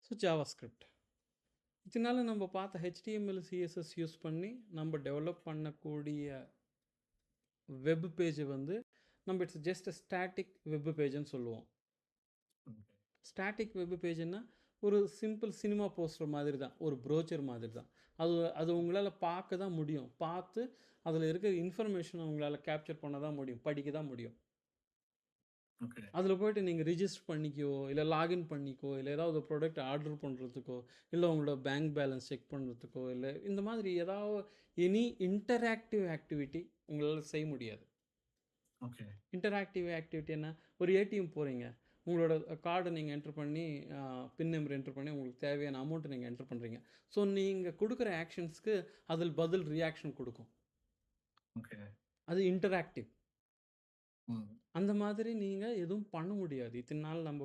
So JavaScript. இதனால நம்ம பார்த்த HTML, CSS யூஸ் பண்ணி நம்ம டெவலப் பண்ணக்கூடிய வெப் பேஜ் வந்து நம்ம இட்ஸ் ஜஸ்ட் ஸ்டாட்டிக் வெப் பேஜ்னு சொல்லுவோம். ஸ்டாட்டிக் வெப் பேஜ்னா ஒரு சிம்பிள் சினிமா போஸ்டர் மாதிரி தான், ஒரு ப்ரோச்சர் மாதிரி தான். அது உங்களால் பார்க்க தான் முடியும், பார்த்து அதில் இருக்கிற இன்ஃபர்மேஷனை உங்களால் கேப்சர் பண்ண தான் முடியும், படிக்க தான் முடியும். அதில் போய்ட்டு நீங்கள் ரிஜிஸ்டர் பண்ணிக்கோ, இல்லை லாகின் பண்ணிக்கோ, இல்லை ஏதாவது ப்ராடக்ட் ஆர்டர் பண்ணுறதுக்கோ, இல்லை உங்களோட பேங்க் பேலன்ஸ் செக் பண்ணுறதுக்கோ, இல்லை இந்த மாதிரி ஏதாவது எனி இன்டராக்டிவ் ஆக்டிவிட்டி உங்களால் செய்ய முடியாது. இன்டராக்டிவ் ஆக்டிவிட்டி என்ன? ஒரு ஏடிஎம் போகிறீங்க, உங்களோட கார்டை நீங்கள் என்ட்ரு பண்ணி பின் நம்பர் என்ட்ரு பண்ணி உங்களுக்கு தேவையான அமௌண்ட்டை நீங்கள் என்ட்ரு பண்ணுறீங்க. ஸோ நீங்கள் கொடுக்குற ஆக்ஷன்ஸ்க்கு அதில் பதில் ரியாக்ஷன் கொடுக்கும். அது இன்டராக்டிவ். அந்த மாதிரி நீங்கள் எதுவும் பண்ண முடியாது. இத்தனை நாள் நம்ம